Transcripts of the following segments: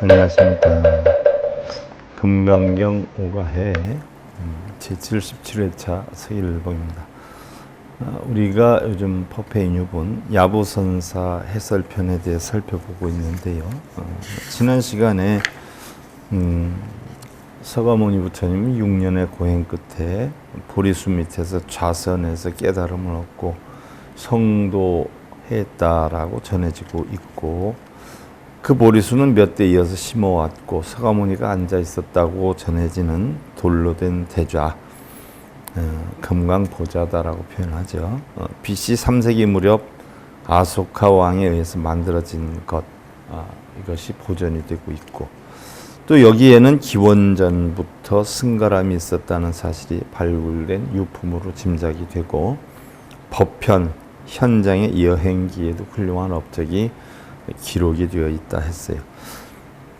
안녕하십니까. 금강경 오가해 제77회차 서일봉입니다. 우리가 요즘 퍼페인유본 야보선사 해설편에 대해 살펴보고 있는데요. 지난 시간에 서가모니 부처님이 6년의 고행 끝에 보리수 밑에서 좌선해서 깨달음을 얻고 성도했다라고 전해지고 있고, 그 보리수는 몇 대 이어서 심어왔고 서가모니가 앉아 있었다고 전해지는 돌로 된 대좌, 금강보좌다라고 표현하죠. BC 3세기 무렵 아소카 왕에 의해서 만들어진 것, 이것이 보존이 되고 있고, 또 여기에는 기원전부터 승가람이 있었다는 사실이 발굴된 유품으로 짐작이 되고, 법편, 현장의 여행기에도 훌륭한 업적이 기록이 되어 있다 했어요.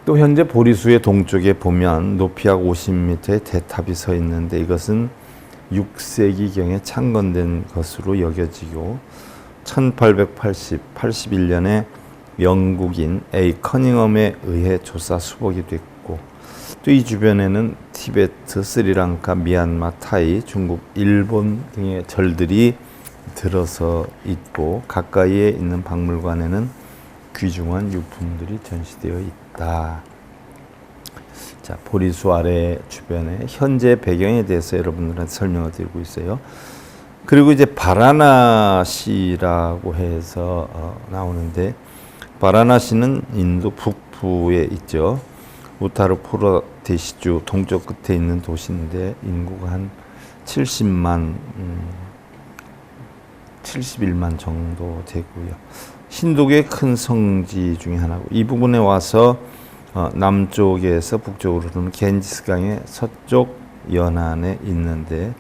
또 현재 보리수의 동쪽에 보면 높이 약 50m의 대탑이 서 있는데, 이것은 6세기경에 창건된 것으로 여겨지고 1881년에 영국인 A. 커닝엄에 의해 조사 수복이 됐고, 또 이 주변에는 티베트, 스리랑카, 미얀마, 타이, 중국, 일본 등의 절들이 들어서 있고, 가까이에 있는 박물관에는 귀중한 유품들이 전시되어 있다. 자, 보리수 아래 주변의 현재 배경에 대해서 여러분들한테 설명을 드리고 있어요. 그리고 이제 바라나시라고 해서 나오는데, 바라나시는 인도 북부에 있죠. 우타르 프라데시주 동쪽 끝에 있는 도시인데 인구가 한 71만 정도 되고요. 힌두교의 큰 성지 중에 하나고, 이 부분에 와서 남쪽에서 북쪽으로 흐르는 겐지스강의 서쪽 연안에 있는데,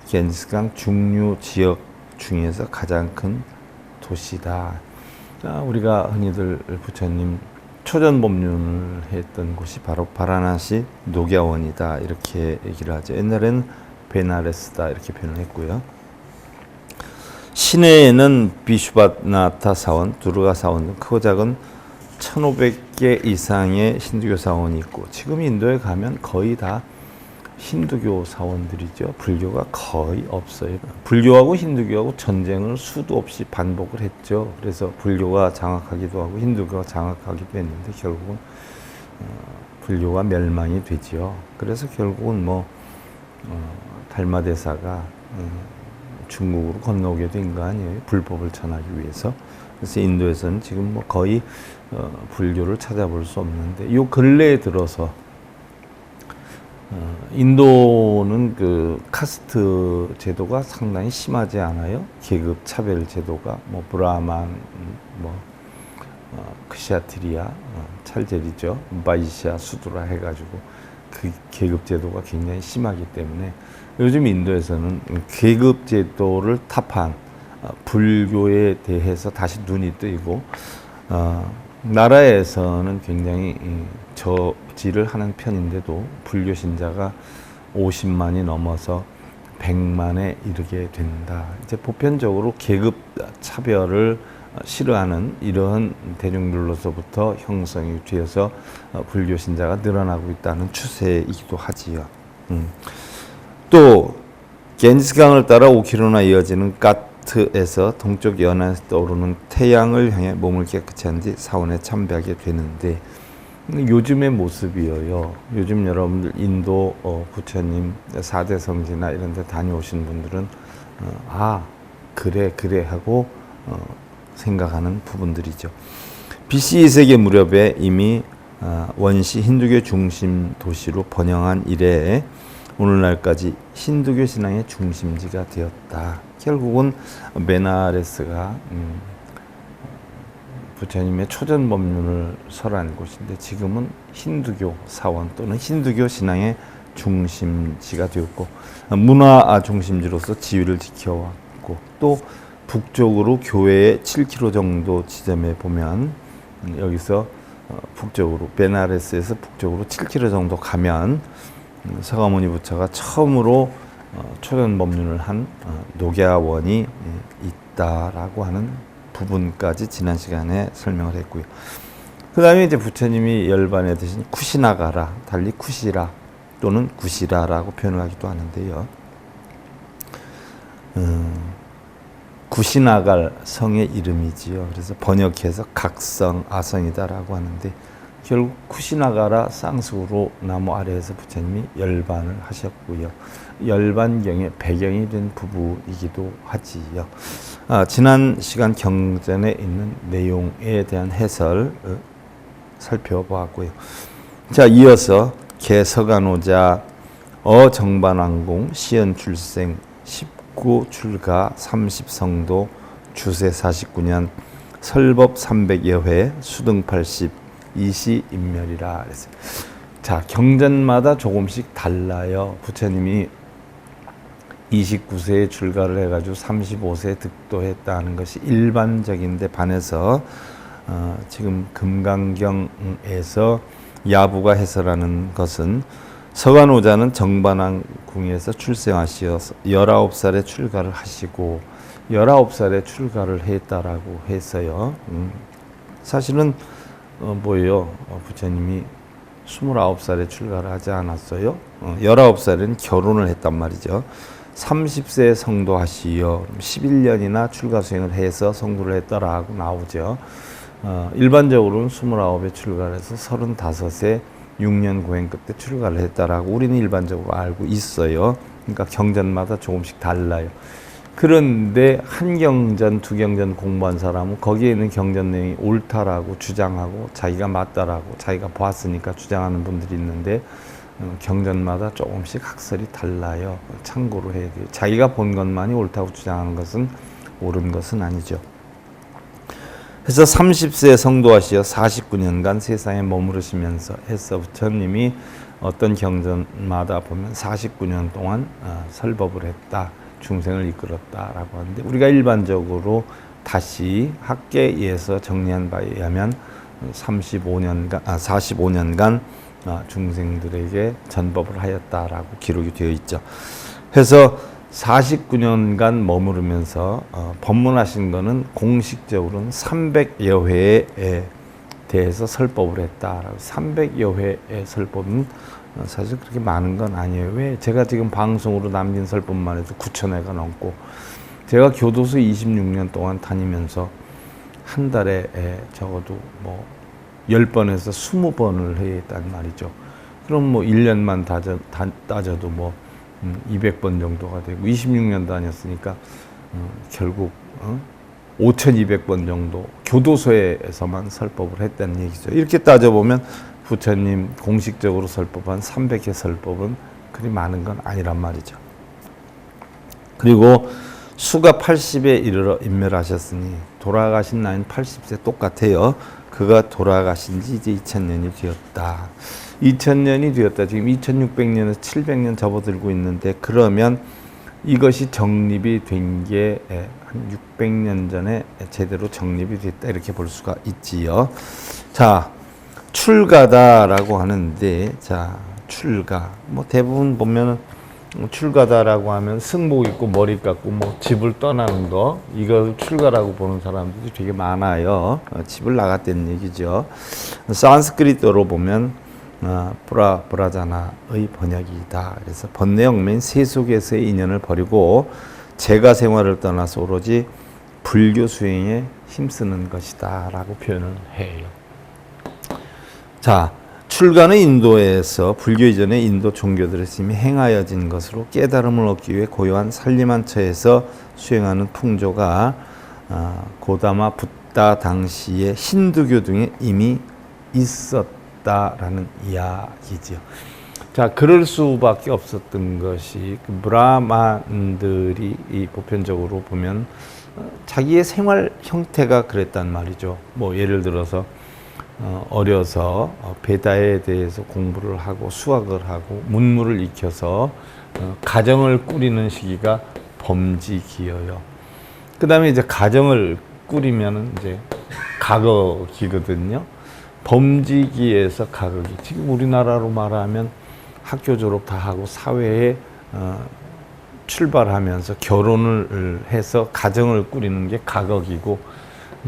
겐지스강 중류 지역 중에서 가장 큰 도시다. 우리가 흔히들 부처님 초전법륜을 했던 곳이 바로 바라나시 녹야원이다, 이렇게 얘기를 하죠. 옛날에는 베나레스다 이렇게 표현을 했고요. 시내에는 비슈바나타 사원, 두르가 사원 등 크고 작은 1500개 이상의 힌두교 사원이 있고, 지금 인도에 가면 거의 다 힌두교 사원들이죠. 불교가 거의 없어요. 불교하고 힌두교하고 전쟁을 수도 없이 반복을 했죠. 그래서 불교가 장악하기도 하고 힌두교가 장악하기도 했는데 결국은 불교가 멸망이 되지요. 그래서 결국은 달마대사가 중국으로 건너오게 된 거 아니에요. 불법을 전하기 위해서. 그래서 인도에서는 지금 거의 불교를 찾아볼 수 없는데, 요 근래에 들어서 인도는 그 카스트 제도가 상당히 심하지 않아요? 계급 차별 제도가 브라만, 크샤트리아, 찰제리죠, 바이시아, 수두라 해가지고 그 계급 제도가 굉장히 심하기 때문에 요즘 인도에서는 계급 제도를 타파한 불교에 대해서 다시 눈이 뜨이고, 나라에서는 굉장히 저지를 하는 편인데도 불교 신자가 50만이 넘어서 100만에 이르게 된다. 이제 보편적으로 계급 차별을 싫어하는 이러한 대중들로서부터 형성이 되어서 불교 신자가 늘어나고 있다는 추세이기도 하지요. 또 겐지스강을 따라 5km나 이어지는 까트에서 동쪽 연안에서 떠오르는 태양을 향해 몸을 깨끗이 한 뒤 사원에 참배하게 되는데, 요즘의 모습이에요. 요즘 여러분들 인도 부처님 4대 성지나 이런 데 다녀오신 분들은 그래 하고 생각하는 부분들이죠. BC 2세기 무렵에 이미 원시 힌두교 중심 도시로 번영한 이래에 오늘날까지 힌두교 신앙의 중심지가 되었다. 결국은 베나레스가 부처님의 초전법륜을 설한 곳인데, 지금은 힌두교 사원 또는 힌두교 신앙의 중심지가 되었고, 문화 중심지로서 지위를 지켜왔고, 또 북쪽으로 교회의 7km 정도 지점에 보면, 여기서 북쪽으로 베나레스에서 북쪽으로 7km 정도 가면 서가모니 부처가 처음으로 초전법륜을 한 녹야원이 있다라고 하는 부분까지 지난 시간에 설명을 했고요. 그 다음에 이제 부처님이 열반에 드신 쿠시나가라, 달리 쿠시라 또는 구시라라고 표현을 하기도 하는데요. 구시나갈 성의 이름이지요. 그래서 번역해서 각성, 아성이다라고 하는데 결국 쿠시나가라 쌍수로 나무 아래에서 부처님이 열반을 하셨고요. 열반경의 배경이 된 부부이기도 하지요. 지난 시간 경전에 있는 내용에 대한 해설 살펴보았고요. 자, 이어서 개서간오자 어정반왕공 시연출생 19 출가 30성도 주세 49년 설법 300여 회 수등 80 이시인멸이라 그랬어요. 자, 경전마다 조금씩 달라요. 부처님이 29세에 출가를 해가지고 35세에 득도했다는 것이 일반적인데 반해서 지금 금강경에서 야부가 해설하는 것은 서간오자는 정반왕궁에서 출생하시어서 19살에 출가를 하시고 19살에 출가를 했다라고 했어요. 사실은 뭐예요? 부처님이 29살에 출가를 하지 않았어요. 19살에는 결혼을 했단 말이죠. 30세에 성도하시어 11년이나 출가 수행을 해서 성도를 했다라고 나오죠. 일반적으로는 29에 출가를 해서 35세 6년 고행 끝에 출가를 했다라고 우리는 일반적으로 알고 있어요. 그러니까 경전마다 조금씩 달라요. 그런데 한 경전, 두 경전 공부한 사람은 거기에 있는 경전 내용이 옳다라고 주장하고 자기가 맞다라고 자기가 보았으니까 주장하는 분들이 있는데 경전마다 조금씩 학설이 달라요. 참고로 해야 돼요. 자기가 본 것만이 옳다고 주장하는 것은 옳은 것은 아니죠. 그래서 30세에 성도하시어 49년간 세상에 머무르시면서 해서 부처님이 어떤 경전마다 보면 49년 동안 설법을 했다, 중생을 이끌었다라고 하는데 우리가 일반적으로 다시 학계에서 정리한 바에 의하면 45년간 중생들에게 전법을 하였다라고 기록이 되어 있죠. 그래서 49년간 머무르면서 법문하신 거는 공식적으로는 300여 회에 대해서 설법을 했다라고. 300여 회의 설법은 사실 그렇게 많은 건 아니에요. 왜? 제가 지금 방송으로 남긴 설법만 해도 9,000회가 넘고 제가 교도소 26년 동안 다니면서 한 달에 적어도 뭐 10번에서 20번을 해야 했단 말이죠. 그럼 뭐 1년만 따져도 뭐 200번 정도가 되고 26년 다녔으니까 결국 5,200번 정도 교도소에서만 설법을 했다는 얘기죠. 이렇게 따져보면 부처님 공식적으로 설법한 300회 설법은 그리 많은 건 아니란 말이죠. 그리고 수가 80에 이르러 인멸하셨으니 돌아가신 나이는 80세 똑같아요. 그가 돌아가신 지 이제 2000년이 되었다. 2000년이 되었다. 지금 2600년에서 700년 접어들고 있는데 그러면 이것이 정립이 된 게 한 600년 전에 제대로 정립이 됐다 이렇게 볼 수가 있지요. 자, 출가다라고 하는데 자, 출가 뭐 대부분 보면은 출가다라고 하면 승복 입고 머리 깎고 뭐 집을 떠나는 거 이걸 출가라고 보는 사람들이 되게 많아요. 집을 나갔다는 얘기죠. 산스크리트어로 보면 브라자나의 번역이다. 그래서 번뇌영매인 세속에서의 인연을 버리고 재가 생활을 떠나서 오로지 불교 수행에 힘쓰는 것이다 라고 표현을 해요. 자, 출가는 인도에서 불교 이전의 인도 종교들에서 이미 행하여진 것으로 깨달음을 얻기 위해 고요한 산림한 처에서 수행하는 풍조가 고다마 붓다 당시에 힌두교 등에 이미 있었다라는 이야기지요. 자, 그럴 수밖에 없었던 것이 그 브라만들이 보편적으로 보면 자기의 생활 형태가 그랬단 말이죠. 뭐 예를 들어서 어려서 베다에 대해서 공부를 하고 수학을 하고 문물을 익혀서 가정을 꾸리는 시기가 범지기여요. 그 다음에 이제 가정을 꾸리면은 이제 가거기거든요. 범지기에서 가거기. 지금 우리나라로 말하면 학교 졸업 다 하고 사회에 출발하면서 결혼을 해서 가정을 꾸리는 게 가거기고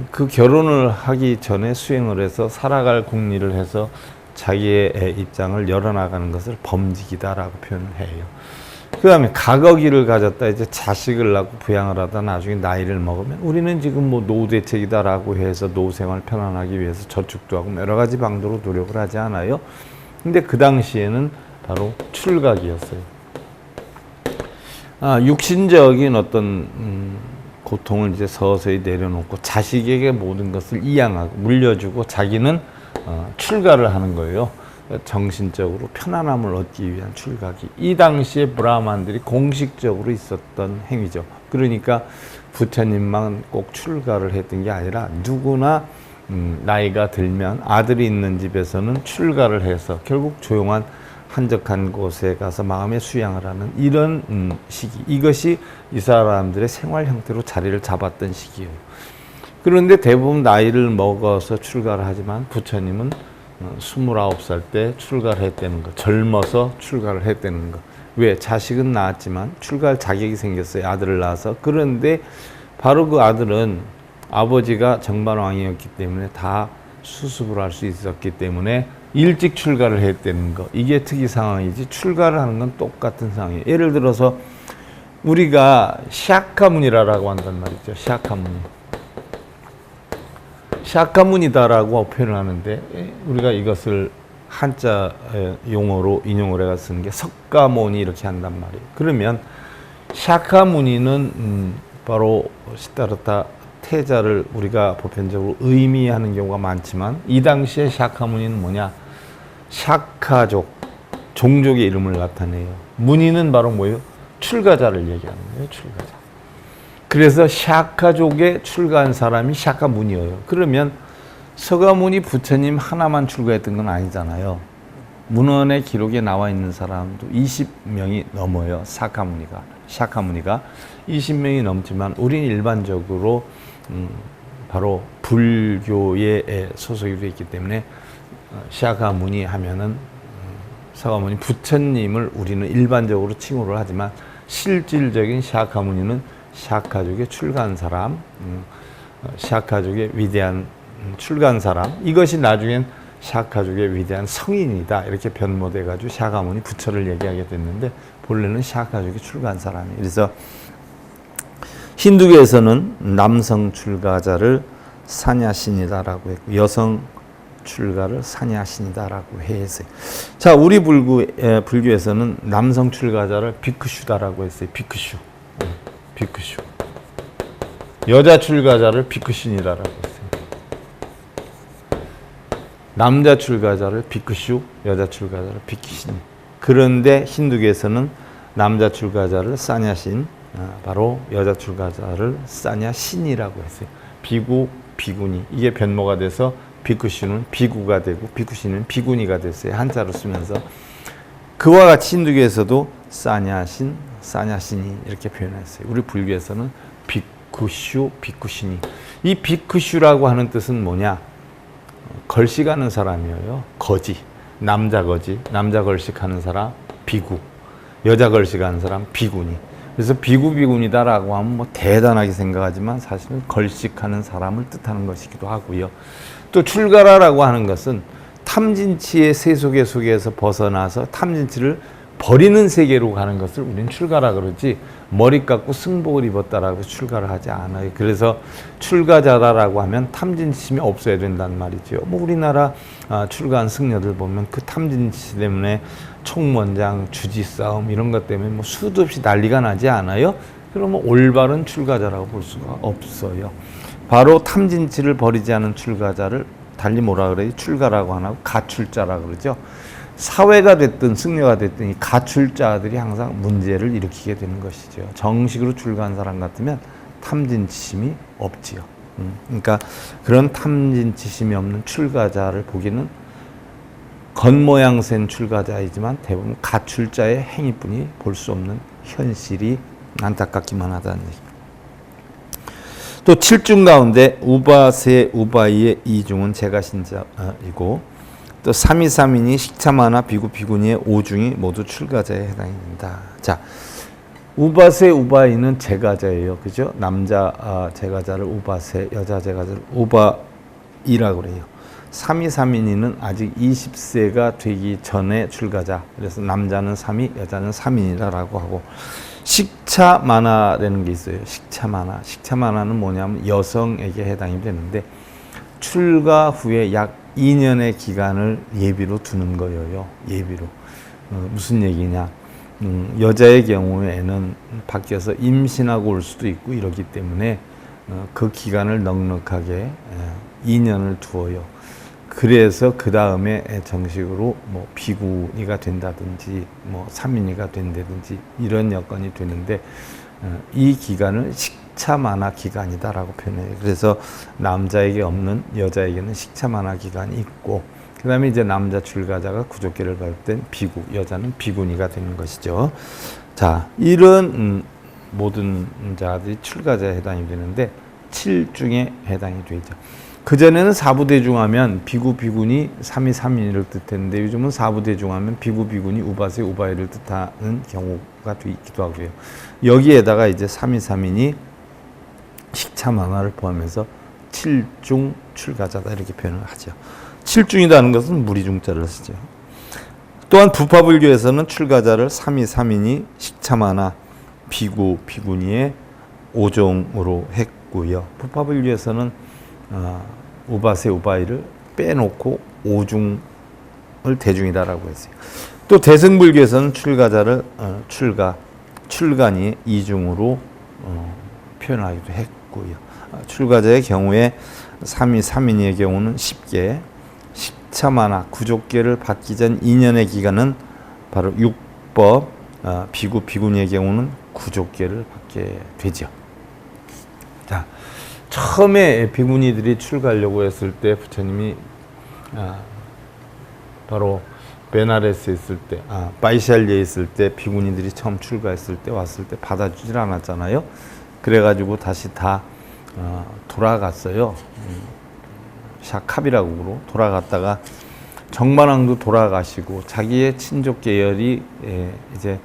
그 결혼을 하기 전에 수행을 해서 살아갈 궁리를 해서 자기의 입장을 열어나가는 것을 범직이다라고 표현을 해요. 그 다음에 가거기를 가졌다 이제 자식을 낳고 부양을 하다 나중에 나이를 먹으면 우리는 지금 뭐 노후대책이다라고 해서 노후 생활 편안하기 위해서 저축도 하고 여러 가지 방도로 노력을 하지 않아요. 근데 그 당시에는 바로 출가기였어요. 육신적인 어떤 고통을 이제 서서히 내려놓고 자식에게 모든 것을 이양하고 물려주고 자기는 출가를 하는 거예요. 정신적으로 편안함을 얻기 위한 출가기. 이 당시에 브라만들이 공식적으로 있었던 행위죠. 그러니까 부처님만 꼭 출가를 했던 게 아니라 누구나 나이가 들면 아들이 있는 집에서는 출가를 해서 결국 조용한 한적한 곳에 가서 마음의 수양을 하는 이런 시기. 이것이 이 사람들의 생활 형태로 자리를 잡았던 시기예요. 그런데 대부분 나이를 먹어서 출가를 하지만 부처님은 29살 때 출가를 했다는 거. 젊어서 출가를 했다는 거. 왜? 자식은 낳았지만 출가할 자격이 생겼어요. 아들을 낳아서. 그런데 바로 그 아들은 아버지가 정반왕이었기 때문에 다 수습을 할 수 있었기 때문에 일찍 출가를 했다는 거. 이게 특이 상황이지 출가를 하는 건 똑같은 상황이에요. 예를 들어서 우리가 샤카무니라고 한단 말이죠. 샤카무니. 샤카무니다라고 표현을 하는데 우리가 이것을 한자 용어로 인용을 해가 쓰는 게 석가모니 이렇게 한단 말이에요. 그러면 샤카무니는 바로 시타르타 태자를 우리가 보편적으로 의미하는 경우가 많지만 이 당시에 샤카무니는 뭐냐? 샤카족, 종족의 이름을 나타내요. 무니는 바로 뭐예요? 출가자를 얘기하는 거예요. 출가자. 그래서 샤카족에 출가한 사람이 샤카무니예요. 그러면 서가모니 부처님 하나만 출가했던 건 아니잖아요. 문헌의 기록에 나와 있는 사람도 20명이 넘어요. 샤카무니가 20명이 넘지만 우리는 일반적으로 바로 불교에 소속이 되어 있기 때문에 샤카무니 하면은 서가모니 부처님을 우리는 일반적으로 칭호를 하지만 실질적인 샤카무니는 샤카족에 출가한 사람, 샤카족의 위대한 출가한 사람, 이것이 나중엔 샤카족의 위대한 성인이다 이렇게 변모돼 가지고 샤카무니 부처를 얘기하게 됐는데 본래는 샤카족에 출가한 사람이에요. 그래서 힌두교에서는 남성 출가자를 사냐신이다라고 했고 여성 출가를 사냐신이다라고 했어요. 자, 우리 불교에서는 남성 출가자를 비크슈다라고 했어요. 비크슈. 여자 출가자를 비크신이라고 했어요. 남자 출가자를 비크슈, 여자 출가자를 비키신. 그런데 힌두교에서는 남자 출가자를 사냐신, 바로 여자 출가자를 사냐신이라고 했어요. 비구, 비구니. 이게 변모가 돼서 비크슈는 비구가 되고 비쿠신은 비구니가 됐어요. 한자로 쓰면서. 그와 같이 힌두교에서도 사냐신, 사냐신이 이렇게 표현했어요. 우리 불교에서는 비쿠슈, 비쿠신이. 이 비쿠슈라고 하는 뜻은 뭐냐? 걸식하는 사람이에요. 거지. 남자 거지. 남자 걸식하는 사람 비구. 여자 걸식하는 사람 비구니. 그래서 비구 비구니다라고 하면 뭐 대단하게 생각하지만 사실은 걸식하는 사람을 뜻하는 것이기도 하고요. 또 출가라라고 하는 것은 탐진치의 세속의 속에서 벗어나서 탐진치를 버리는 세계로 가는 것을 우리는 출가라 그러지 머리 깎고 승복을 입었다라고 출가를 하지 않아요. 그래서 출가자라고 하면 탐진심이 없어야 된다는 말이죠. 뭐 우리나라 출가한 승려들 보면 그 탐진치 때문에 총무원장, 주지 싸움 이런 것 때문에 뭐 수도 없이 난리가 나지 않아요. 그러면 올바른 출가자라고 볼 수가 없어요. 바로 탐진치를 버리지 않은 출가자를 달리 뭐라 그래요? 출가라고 하나 가출자라고 그러죠. 사회가 됐든 승려가 됐든 이 가출자들이 항상 문제를 일으키게 되는 것이죠. 정식으로 출가한 사람 같으면 탐진치심이 없지요. 그러니까 그런 탐진치심이 없는 출가자를 보기는 겉모양 센 출가자이지만 대부분 가출자의 행위뿐이 볼 수 없는 현실이 안타깝기만 하다는 얘기입니다. 또 7중 가운데 우바세 우바이의 2중은 제가신자이고 또 323인이 식차마나 비구 비구니의 5중이 모두 출가자에 해당이 된다. 자, 우바세 우바이는 제가자예요. 그죠? 남자 제가자를 우바세, 여자 제가자를 우바이라고 그래요. 3위 3인이는 아직 20세가 되기 전에 출가자. 그래서 남자는 3위, 여자는 3인이라고 하고, 식차마나라는 게 있어요. 식차마나. 식차마나는 뭐냐면 여성에게 해당이 되는데, 출가 후에 약 2년의 기간을 예비로 두는 거예요. 예비로. 무슨 얘기냐? 여자의 경우에는 밖에서 임신하고 올 수도 있고 이러기 때문에 그 기간을 넉넉하게 2년을 두어요. 그래서 그 다음에 정식으로 뭐 비구니가 된다든지 뭐 3인이가 된다든지 이런 여건이 되는데, 이 기간을 식차마나 기간이다라고 표현해요. 그래서 남자에게 없는 여자에게는 식차마나 기간이 있고, 그 다음에 이제 남자 출가자가 구족계를 받을 땐 비구, 여자는 비구니가 되는 것이죠. 자, 이런 모든 자들이 출가자에 해당이 되는데 7중에 해당이 되죠. 그전에는 사부대중하면 비구, 비구니, 3위, 3인을 뜻했는데 요즘은 사부대중하면 비구, 비구니, 우바세, 우바이를 뜻하는 경우가 있기도 하고요. 여기에다가 이제 3위, 3인이 식차만화를 포함해서 7중 출가자다 이렇게 표현을 하죠. 7중이라는 것은 무리중자를 쓰죠. 또한 부파불교에서는 출가자를 3위, 3인이 식차만화, 비구, 비구니의 5종으로 했고요. 부파불교에서는 우바세, 우바이를 빼놓고 5중을 대중이다라고 했어요. 또 대승불교에서는 출가자를 출간이 2중으로 표현하기도 했고요. 출가자의 경우에 3위, 3인의 경우는 10개, 식차마나, 구족계를 받기 전 2년의 기간은 바로 6법, 비구, 비구니의 경우는 구족계를 받게 되죠. 자, 처음에 비구니들이 출가하려고 했을 때 부처님이 바로 베나레스에 있을 때, 바이샬리에 있을 때 비구니들이 처음 출가했을 때 왔을 때 받아주질 않았잖아요. 그래가지고 다시 다 돌아갔어요. 샤캅이라고 돌아갔다가 정반왕도 돌아가시고 자기의 친족 계열이 이제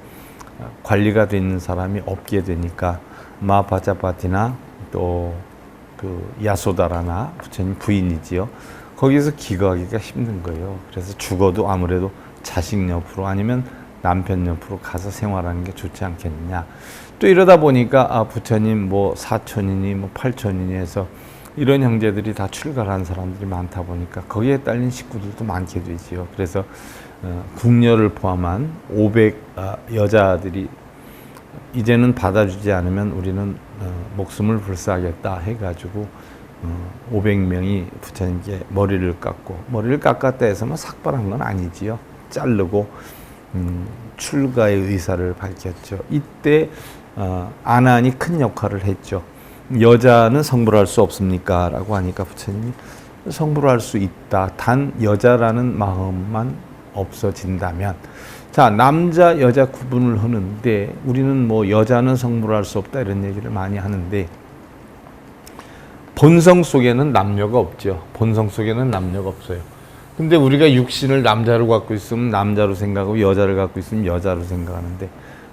관리가 되는 사람이 없게 되니까 마하파자파티나 또 그 야소다라나 부처님 부인이지요. 거기서 기거하기가 힘든 거예요. 그래서 죽어도 아무래도 자식 옆으로 아니면 남편 옆으로 가서 생활하는 게 좋지 않겠느냐. 또 이러다 보니까 부처님 뭐 사촌이니 뭐 팔촌이니 해서 이런 형제들이 다 출가를 한 사람들이 많다 보니까 거기에 딸린 식구들도 많게 되지요. 그래서 궁녀를 포함한 500 여자들이 이제는 받아주지 않으면 우리는 목숨을 불사하겠다 해가지고 500명이 부처님께 머리를 깎고, 머리를 깎았다 해서 뭐 삭발한 건 아니지요. 자르고 출가의 의사를 밝혔죠. 이때 아난이 큰 역할을 했죠. 여자는 성불할 수 없습니까? 라고 하니까 부처님이 성불할 수 있다. 단 여자라는 마음만 없어진다면. 자, 남자 여자 구분을 하는데 우리는 뭐 여자는 성불할 수 없다 이런 얘기를 많이 하는데 본성 속에는 남녀가 없죠. 본성 속에는 남녀가 없어요. 근데 우리가 육신을 남자로 갖고 있으면 남자로 생각하고 여자를 갖고 있으면 여자로 생각하는데,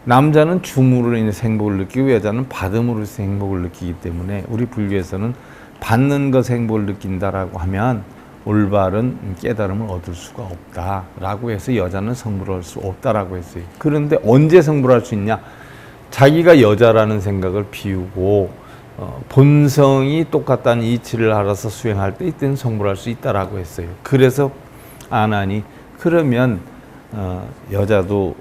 남자는 줌으로 인해서 행복을 느끼고 여자는 받음으로 인해서 행복을 느끼기 때문에 우리 불교에서는 받는 것 행복을 느낀다라고 하면 올바른 깨달음을 얻을 수가 없다라고 해서 여자는 성불할 수 없다라고 했어요. 그런데 언제 성불할 수 있냐? 자기가 여자라는 생각을 비우고 본성이 똑같다는 이치를 알아서 수행할 때 이때는 성불할 수 있다라고 했어요. 그래서 아난이 그러면 여자도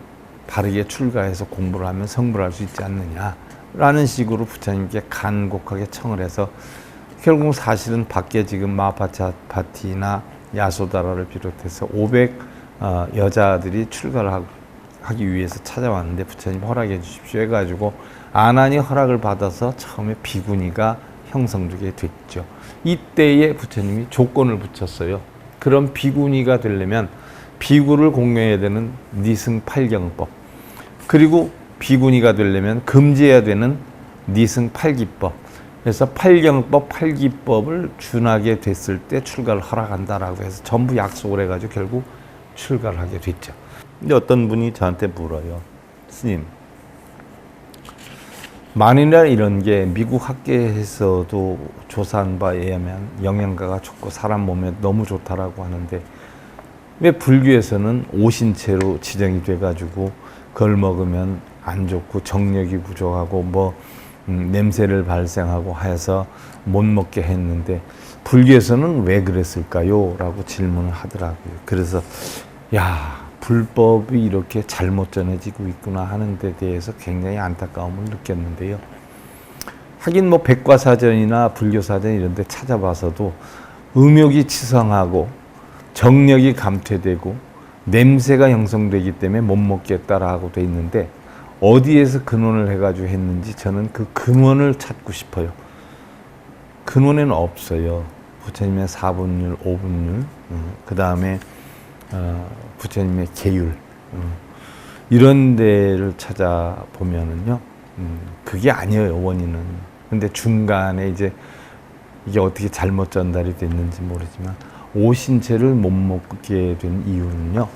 바르게 출가해서 공부를 하면 성불할 수 있지 않느냐라는 식으로 부처님께 간곡하게 청을 해서 결국 사실은 밖에 지금 마하파자파티나 야소다라를 비롯해서 500 여자들이 출가를 하기 위해서 찾아왔는데 부처님 허락해 주십시오 해가지고 아난이 허락을 받아서 처음에 비구니가 형성되게 됐죠. 이때에 부처님이 조건을 붙였어요. 그럼 비구니가 되려면 비구를 공경해야 되는 니승팔경법, 그리고 비구니가 되려면 금지해야 되는 니승팔기법, 그래서 팔경법, 팔기법을 준하게 됐을 때 출가를 허락한다라고 해서 전부 약속을 해가지고 결국 출가를 하게 됐죠. 근데 어떤 분이 저한테 물어요. 스님, 만이나 이런 게 미국 학계에서도 조사한 바에 의하면 영양가가 좋고 사람 몸에 너무 좋다라고 하는데 왜 불교에서는 오신채로 지정이 돼가지고 그걸 먹으면 안 좋고 정력이 부족하고 뭐 냄새를 발생하고 해서 못 먹게 했는데 불교에서는 왜 그랬을까요? 라고 질문을 하더라고요. 그래서 야, 불법이 이렇게 잘못 전해지고 있구나 하는 데 대해서 굉장히 안타까움을 느꼈는데요. 하긴 뭐 백과사전이나 불교사전 이런 데 찾아봐서도 음욕이 치성하고 정력이 감퇴되고 냄새가 형성되기 때문에 못 먹겠다라고 돼 있는데 어디에서 근원을 해가지고 했는지 저는 그 근원을 찾고 싶어요. 근원에는 없어요. 부처님의 사분율, 오분율, 그 다음에 부처님의 계율, 이런 데를 찾아보면은요, 그게 아니에요, 원인은. 근데 중간에 이제 이게 어떻게 잘못 전달이 됐는지 모르지만 오신채를 못 먹게 된 이유는요,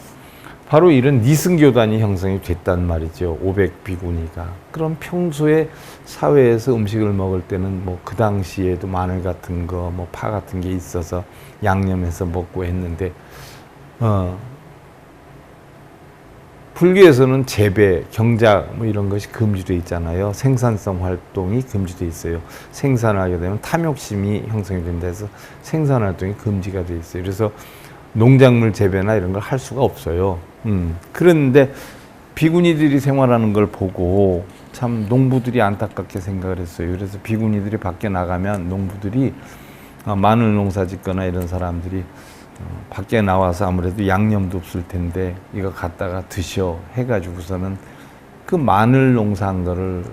바로 이런 니승교단이 형성이 됐단 말이죠. 500비구니가. 그럼 평소에 사회에서 음식을 먹을 때는 뭐 그 당시에도 마늘 같은 거, 뭐 파 같은 게 있어서 양념해서 먹고 했는데, 불교에서는 재배, 경작 뭐 이런 것이 금지되어 있잖아요. 생산성 활동이 금지되어 있어요. 생산하게 되면 탐욕심이 형성이 된다 해서 생산 활동이 금지가 되어 있어요. 그래서 농작물 재배나 이런 걸 할 수가 없어요. 그런데 비구니들이 생활하는 걸 보고 참 농부들이 안타깝게 생각을 했어요. 그래서 비구니들이 밖에 나가면 농부들이 마늘 농사 짓거나 이런 사람들이 밖에 나와서 아무래도 양념도 없을 텐데 이거 갖다가 드셔 해가지고서는 그 마늘 농사한 거를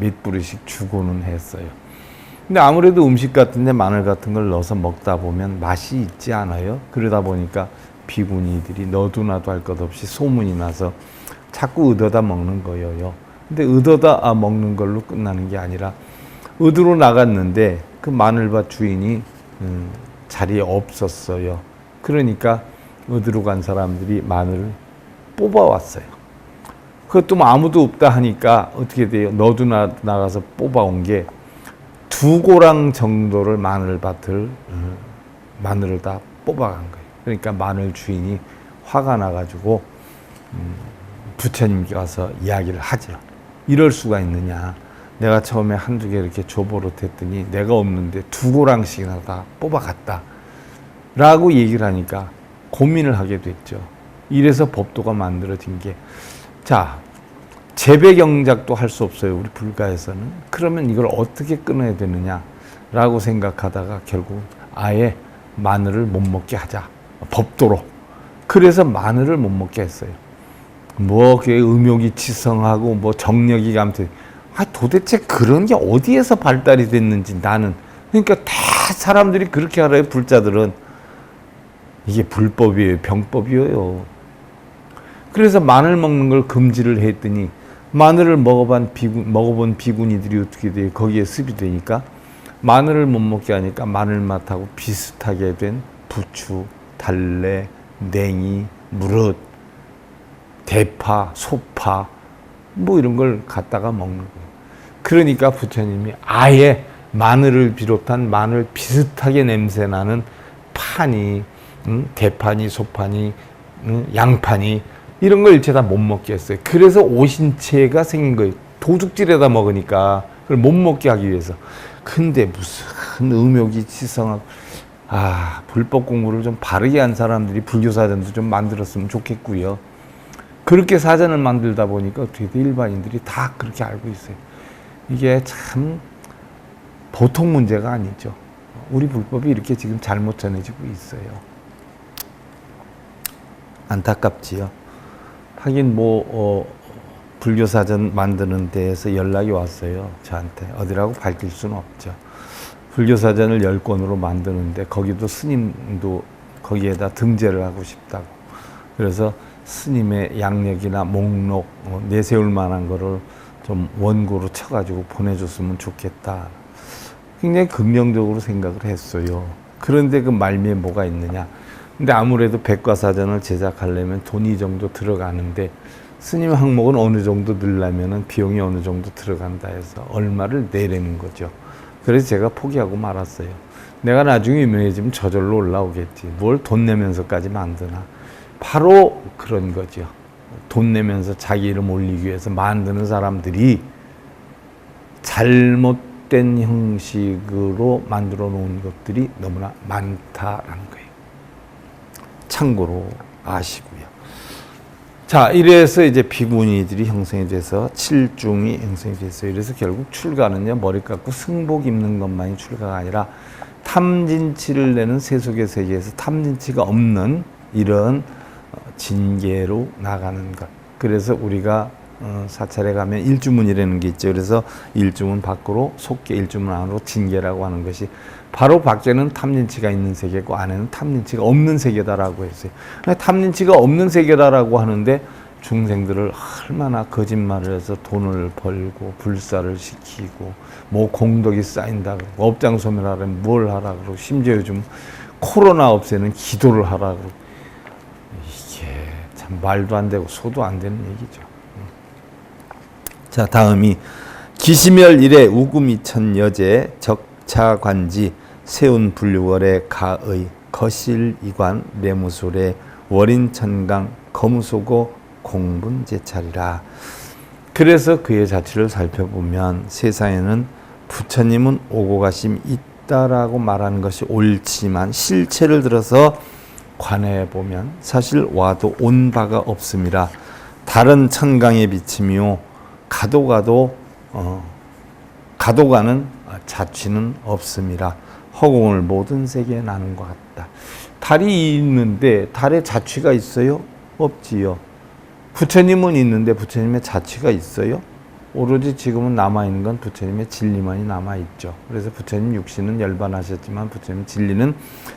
몇 뿌리씩 주고는 했어요. 근데 아무래도 음식 같은데 마늘 같은 걸 넣어서 먹다 보면 맛이 있지 않아요? 그러다 보니까 비구니들이 너도 나도 할 것 없이 소문이 나서 자꾸 얻어다 먹는 거예요. 근데 얻어다 먹는 걸로 끝나는 게 아니라 얻으러 나갔는데 그 마늘밭 주인이 자리에 없었어요. 그러니까 얻으러 간 사람들이 마늘을 뽑아왔어요. 그것도 뭐 아무도 없다 하니까 어떻게 돼요? 너도 나가서 뽑아온 게 2고랑 정도를 마늘을 다 뽑아간 거예요. 그러니까 마늘 주인이 화가 나가지고 부처님께 가서 이야기를 하죠. 이럴 수가 있느냐. 내가 처음에 한두 개 이렇게 줘버릇했더니 내가 없는데 2고랑씩이나 다 뽑아갔다. 라고 얘기를 하니까 고민을 하게 됐죠. 이래서 법도가 만들어진 게, 자, 재배 경작도 할 수 없어요. 우리 불가에서는. 그러면 이걸 어떻게 끊어야 되느냐라고 생각하다가 결국 아예 마늘을 못 먹게 하자. 법도로. 그래서 마늘을 못 먹게 했어요. 뭐 그게 음욕이 치성하고 뭐 정력이 감퇴. 도대체 그런 게 어디에서 발달이 됐는지 나는. 그러니까 다 사람들이 그렇게 알아요. 불자들은. 이게 불법이에요. 병법이에요. 그래서 마늘 먹는 걸 금지를 했더니 마늘을 먹어본 비구니들이 어떻게 돼요? 거기에 습이 되니까 마늘을 못 먹게 하니까 마늘 맛하고 비슷하게 된 부추, 달래, 냉이, 무릇, 대파, 소파 뭐 이런 걸 갖다가 먹는 거예요. 그러니까 부처님이 아예 마늘을 비롯한 마늘 비슷하게 냄새나는 파니, 대파니, 소파니, 양파니 이런 걸 일체 다 못 먹게 했어요. 그래서 오신채가 생긴 거예요. 도둑질에다 먹으니까 그걸 못 먹게 하기 위해서. 근데 무슨 음욕이 치성하고 불법 공부를 좀 바르게 한 사람들이 불교 사전도 좀 만들었으면 좋겠고요. 그렇게 사전을 만들다 보니까 어떻게 돼? 일반인들이 다 그렇게 알고 있어요. 이게 참 보통 문제가 아니죠. 우리 불법이 이렇게 지금 잘못 전해지고 있어요. 안타깝지요. 하긴 불교 사전 만드는 데에서 연락이 왔어요. 저한테. 어디라고 밝힐 수는 없죠. 불교 사전을 10권으로 만드는데 거기도 스님도 거기에다 등재를 하고 싶다고. 그래서 스님의 양력이나 목록 내세울 만한 거를 좀 원고로 쳐가지고 보내줬으면 좋겠다. 굉장히 긍정적으로 생각을 했어요. 그런데 그 말미에 뭐가 있느냐. 근데 아무래도 백과사전을 제작하려면 돈이 정도 들어가는데 스님 항목은 어느 정도 넣으려면 비용이 어느 정도 들어간다 해서 얼마를 내라는 거죠. 그래서 제가 포기하고 말았어요. 내가 나중에 유명해지면 저절로 올라오겠지. 뭘 돈 내면서까지 만드나. 바로 그런 거죠. 돈 내면서 자기 이름 올리기 위해서 만드는 사람들이 잘못된 형식으로 만들어 놓은 것들이 너무나 많다라는 거예요. 참고로 아시고요. 자, 이래서 이제 비구니들이 형성이 돼서 칠중이 형성이 됐어요. 이래서 결국 출가는요, 머리 깎고 승복 입는 것만이 출가가 아니라 탐진치를 내는 세속의 세계에서 탐진치가 없는 이런 진계로 나가는 것. 그래서 우리가 사찰에 가면 일주문이라는 게 있죠. 그래서 일주문 밖으로 속계, 일주문 안으로 진계라고 하는 것이 바로 밖에는 탐진치가 있는 세계고 안에는 탐진치가 없는 세계다라고 했어요. 탐진치가 없는 세계다라고 하는데 중생들을 얼마나 거짓말을 해서 돈을 벌고 불사를 시키고 뭐 공덕이 쌓인다 그러고 업장 소멸하려면 뭘 하라 그러고 심지어 요즘 코로나 없애는 기도를 하라 그러고 이게 참 말도 안 되고 소도 안 되는 얘기죠. 자, 다음이 기시멸 이래 우구미천 여제 적차관지 세운 불류월의 가의 거실이관 레무솔의 월인천강 거무소고 공분제찰이라. 그래서 그의 자취를 살펴보면 세상에는 부처님은 오고 가심이 있다라고 말하는 것이 옳지만 실체를 들어서 관해해 보면 사실 와도 온 바가 없습니다. 다른 천강의 비침이요 가도 가는 자취는 없습니다. 허공을 모든 세계에 나는 것 같다. 달이 있는데 달에 자취가 있어요? 없지요. 부처님은 있는데 부처님의 자취가 있어요? 오로지 지금은 남아있는 건 부처님의 진리만이 남아있죠. 그래서 부처님 육신은 열반하셨지만 부처님 진리는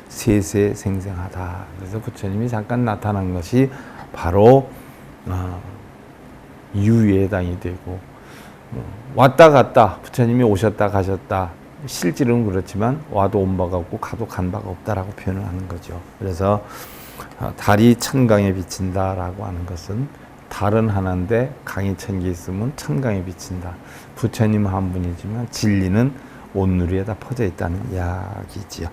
세세생생하다. 그래서 부처님이 잠깐 나타난 것이 바로 유예에 해당이 되고 왔다 갔다 부처님이 오셨다 가셨다 실질은 그렇지만 와도 온 바가 없고 가도 간 바가 없다라고 표현을 하는 거죠. 그래서 달이 천강에 비친다라고 하는 것은 달은 하나인데 강이 1000개 있으면 천강에 비친다. 부처님 한 분이지만 진리는 온누리에 다 퍼져 있다는 이야기지요.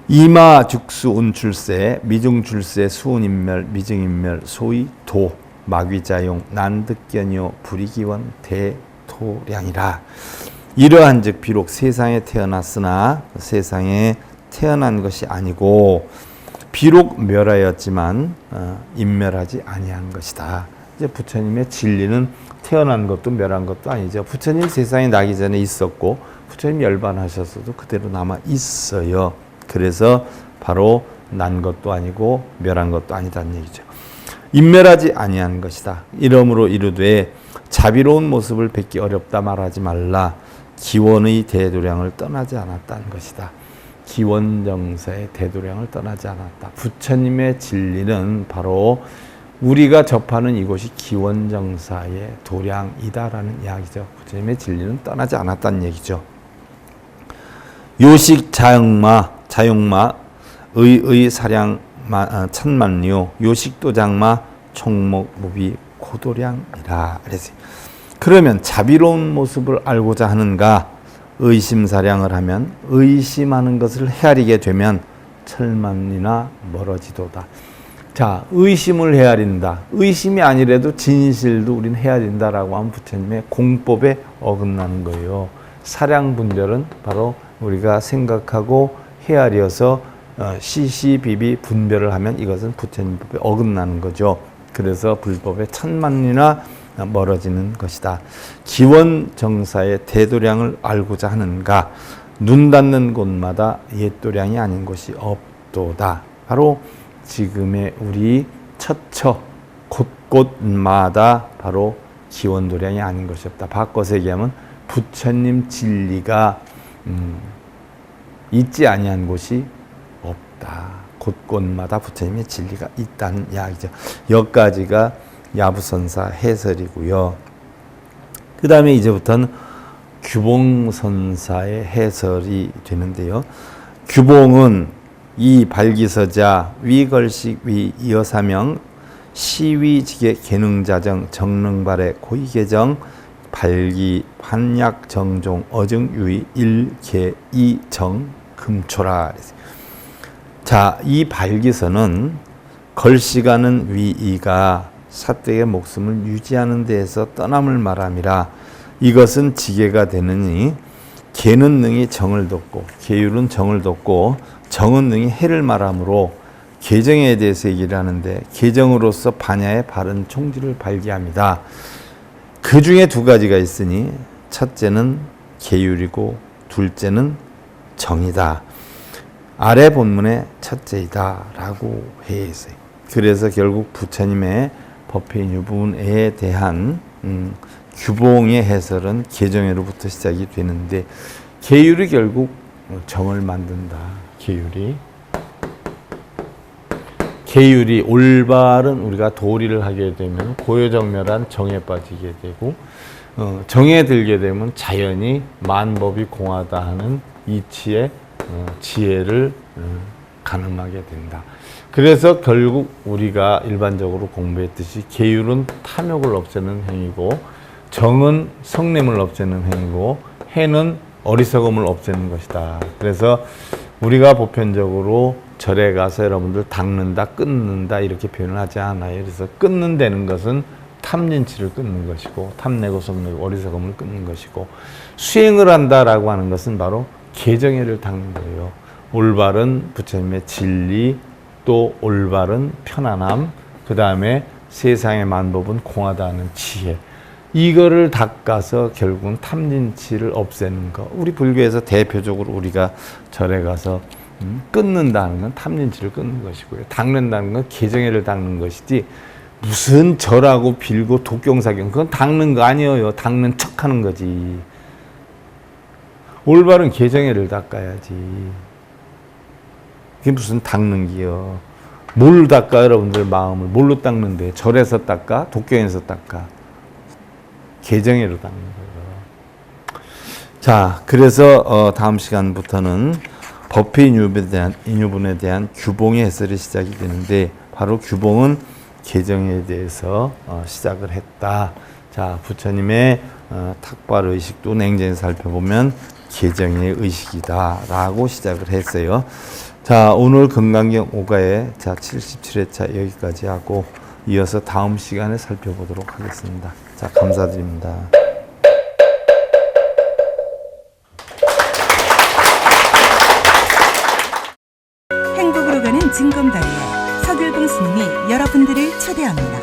이마 죽수 운출세 미중출세 수운인멸 미증인멸 소위 도 마귀자용 난득견요 불이기원 대토량이라. 이러한즉 비록 세상에 태어났으나 세상에 태어난 것이 아니고 비록 멸하였지만 인멸하지 아니한 것이다. 이제 부처님의 진리는 태어난 것도 멸한 것도 아니죠. 부처님 세상에 나기 전에 있었고 부처님 열반하셨어도 그대로 남아 있어요. 그래서 바로 난 것도 아니고 멸한 것도 아니다는 얘기죠. 인멸하지 아니한 것이다. 이러므로 이르되 자비로운 모습을 뵙기 어렵다 말하지 말라. 기원의 대도량을 떠나지 않았다는 것이다. 기원정사의 대도량을 떠나지 않았다. 부처님의 진리는 바로 우리가 접하는 이곳이 기원정사의 도량이다라는 이야기죠. 부처님의 진리는 떠나지 않았다는 얘기죠. 요식 자영마 의의 사량 천만류 요식도 장마 총목무비 고도량이라. 그러면 자비로운 모습을 알고자 하는가 의심사량을 하면 의심하는 것을 헤아리게 되면 천만리나 멀어지도다. 자, 의심을 헤아린다. 의심이 아니라도 진실도 우린 헤아린다라고 하면 부처님의 공법에 어긋나는 거예요. 사량분별은 바로 우리가 생각하고 헤아려서 시시비비 분별을 하면 이것은 부처님 법에 어긋나는 거죠. 그래서 불법에 천만리나 멀어지는 것이다. 기원정사의 대도량을 알고자 하는가 눈 닿는 곳마다 옛도량이 아닌 곳이 없도다. 바로 지금의 우리 처처 곳곳마다 바로 기원도량이 아닌 것이 없다. 바꿔서 얘기하면 부처님 진리가 있지 아니한 곳이 없다. 곳곳마다 부처님의 진리가 있다는 이야기죠. 여기까지가 야부선사 해설이고요. 그 다음에 이제부터는 규봉선사의 해설이 되는데요. 규봉은 이 발기서자 위걸식 위 이어사명 시위지계 계능자정 정능발해 고의개정 발기 판약 정종 어증 유의 일계이정 금초라. 자, 이 발기서는 걸시가는 위이가 사택의 목숨을 유지하는 데에서 떠남을 말함이라. 이것은 지계가 되느니 계는 능히 정을 돋고 계율은 정을 돋고 정은 능히 해를 말하므로 계정에 대해서 얘기를 하는데 계정으로서 반야의 바른 총지를 발기합니다. 그 중에 두 가지가 있으니 첫째는 계율이고 둘째는 정이다. 아래 본문의 첫째이다 라고 해 있어요. 그래서 결국 부처님의 법회인 유분에 대한 규봉의 해설은 계정회로부터 시작이 되는데 계율이 결국 정을 만든다. 계율이 올바른 우리가 도리를 하게 되면 고요정멸한 정에 빠지게 되고 정에 들게 되면 자연히 만법이 공하다 하는 이치의 지혜를 가늠하게 된다. 그래서 결국 우리가 일반적으로 공부했듯이 계율은 탐욕을 없애는 행위고 정은 성냄을 없애는 행위고 해는 어리석음을 없애는 것이다. 그래서 우리가 보편적으로 절에 가서 여러분들 닦는다, 끊는다 이렇게 표현을 하지 않아요. 그래서 끊는다는 것은 탐진치를 끊는 것이고 탐내고 속내고 어리석음을 끊는 것이고 수행을 한다라고 하는 것은 바로 계정회를 닦는 거예요. 올바른 부처님의 진리 또 올바른 편안함 그 다음에 세상의 만법은 공하다는 지혜 이거를 닦아서 결국은 탐진치를 없애는 거. 우리 불교에서 대표적으로 우리가 절에 가서 끊는다는 건 탐진치를 끊는 것이고요. 닦는다는 건 계정회를 닦는 것이지 무슨 절하고 빌고 독경사경 그건 닦는 거 아니에요. 닦는 척하는 거지. 올바른 계정회를 닦아야지. 그게 무슨 닦는 기요. 뭘 닦아 여러분들 마음을 뭘로 닦는데 절에서 닦아? 독경에서 닦아? 계정회로 닦는 거예요. 자, 그래서 다음 시간부터는 법회 인유분에 대한 규봉의 해설이 시작이 되는데 바로 규봉은 계정에 대해서 시작을 했다. 자, 부처님의 탁발 의식도 냉정히 살펴보면 계정의 의식이다라고 시작을 했어요. 자, 오늘 금강경 5가의 자 77회차 여기까지 하고 이어서 다음 시간에 살펴보도록 하겠습니다. 자, 감사드립니다. 행복으로 가는 징검다리에 서길봉 스님이 여러분들을 초대합니다.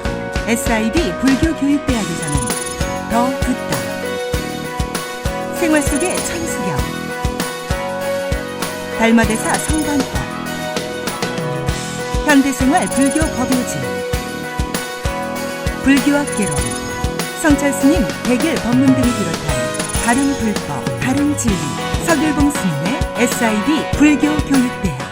SIB 불교교육대학에서는 더 듣다, 생활 속의 천수경, 달마대사 성관법, 현대생활 불교 법요지, 불교학 개론, 성찰스님 백일 법문 등을 비롯한 다른 불법, 다른 진리, 서길봉 스님의 SIB 불교교육대학.